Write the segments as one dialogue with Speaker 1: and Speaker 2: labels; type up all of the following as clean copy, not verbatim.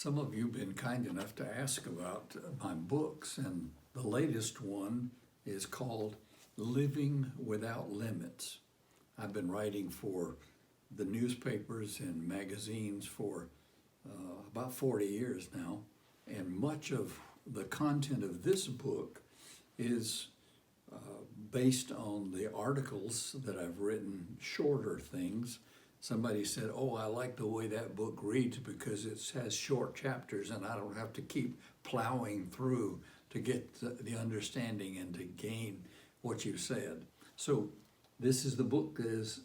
Speaker 1: Some of you have been kind enough to ask about my books, and the latest one is called Living Without Limits. I've been writing for the newspapers and magazines for about 40 years now, and much of the content of this book is based on the articles that I've written, shorter things. Somebody said, "Oh, I like the way that book reads because it has short chapters and I don't have to keep plowing through to get the understanding and to gain what you said." So this is the book that is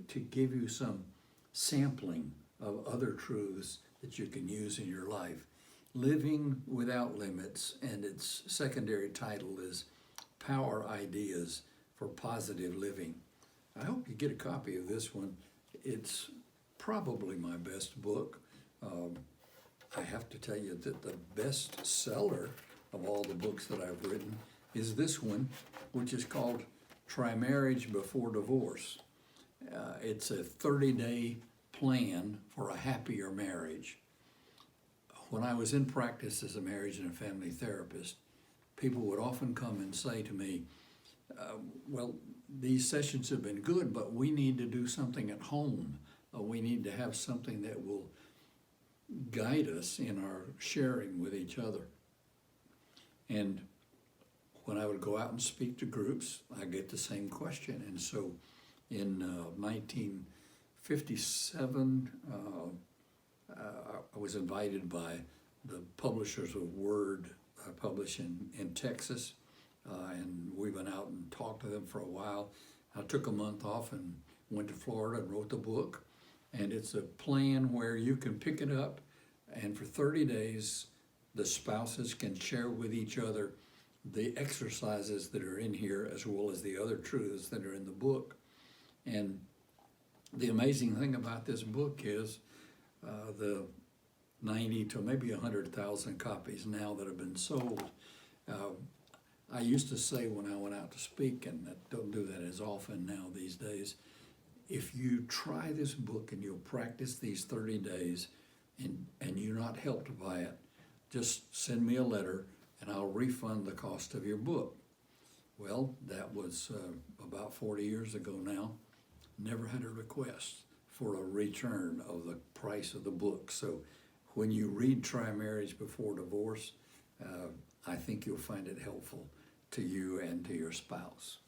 Speaker 1: to give you some sampling of other truths that you can use in your life. Living Without Limits, and its secondary title is Power Ideas for Positive Living. I hope you get a copy of this one. It's probably my best book. I have to tell you that the best seller of all the books that I've written is this one, which is called Try Marriage Before Divorce. It's a 30-day plan for a happier marriage. When I was in practice as a marriage and a family therapist, people would often come and say to me, well, these sessions have been good, but we need to do something at home. We need to have something that will guide us in our sharing with each other. And when I would go out and speak to groups, I get the same question. And so in 1957, I was invited by the publishers of Word, publishing in Texas, and we went out and talked to them for a while. I took a month off and went to Florida and wrote the book. And it's a plan where you can pick it up, and for 30 days, the spouses can share with each other the exercises that are in here as well as the other truths that are in the book. And the amazing thing about this book is the 90 to maybe 100,000 copies now that have been sold. I used to say when I went out to speak, and I don't do that as often now these days, if you try this book and you'll practice these 30 days and you're not helped by it, just send me a letter and I'll refund the cost of your book. Well, that was about 40 years ago now. Never had a request for a return of the price of the book. So when you read Try Marriage Before Divorce, I think you'll find it helpful to you and to your spouse.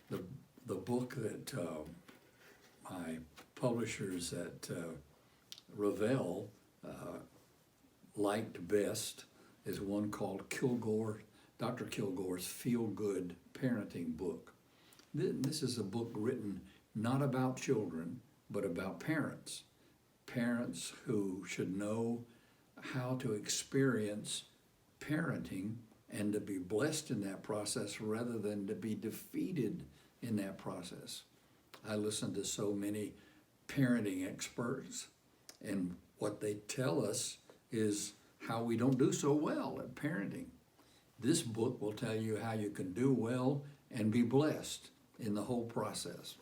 Speaker 1: The book that my publishers at Revell liked best is one called Kilgore, Dr. Kilgore's Feel Good Parenting Book. This is a book written not about children, but about parents. Parents who should know how to experience parenting and to be blessed in that process rather than to be defeated in that process. I listen to so many parenting experts, and what they tell us is how we don't do so well at parenting. This book will tell you how you can do well and be blessed in the whole process.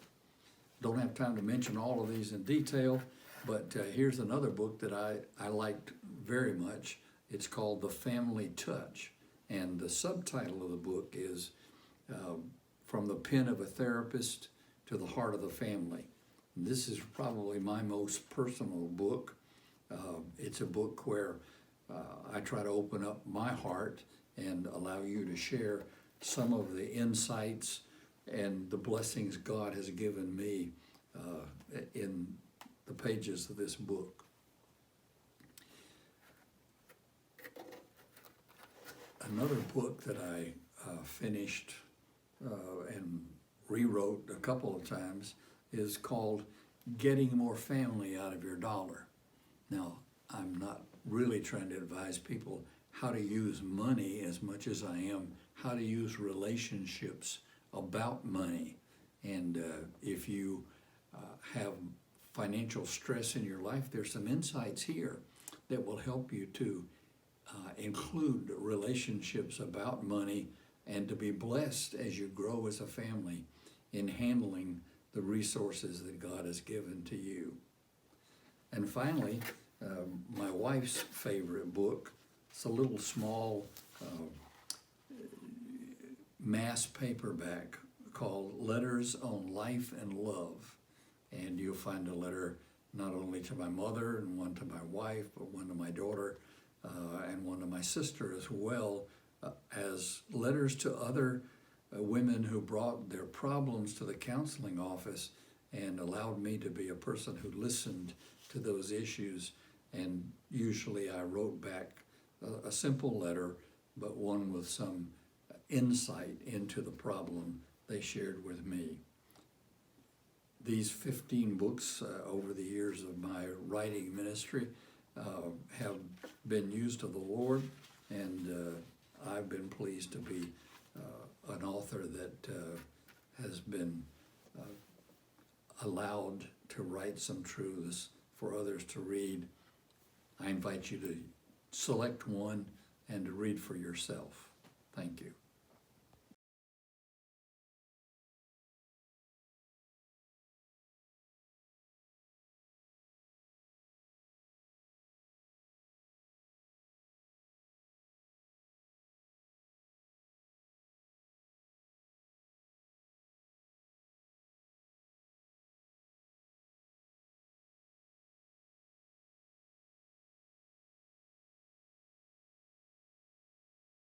Speaker 1: Don't have time to mention all of these in detail, but here's another book that I liked very much. It's called The Family Touch, and the subtitle of the book is From the Pen of a Therapist to the Heart of the Family. This is probably my most personal book. It's a book where I try to open up my heart and allow you to share some of the insights and the blessings God has given me in the pages of this book. Another book that I finished and rewrote a couple of times is called Getting More Family Out of Your Dollar. Now, I'm not really trying to advise people how to use money as much as I am how to use relationships about money. And if you have financial stress in your life, there's some insights here that will help you to include relationships about money and to be blessed as you grow as a family in handling the resources that God has given to you. And finally, my wife's favorite book. It's a little small mass paperback called Letters on Life and Love. And you'll find a letter not only to my mother and one to my wife, but one to my daughter and one to my sister as well, as letters to other women who brought their problems to the counseling office and allowed me to be a person who listened to those issues. And usually I wrote back a simple letter, but one with some insight into the problem they shared with me. These 15 books over the years of my writing ministry have been used of the Lord, and I've been pleased to be an author that has been allowed to write some truths for others to read. I invite you to select one and to read for yourself. Thank you.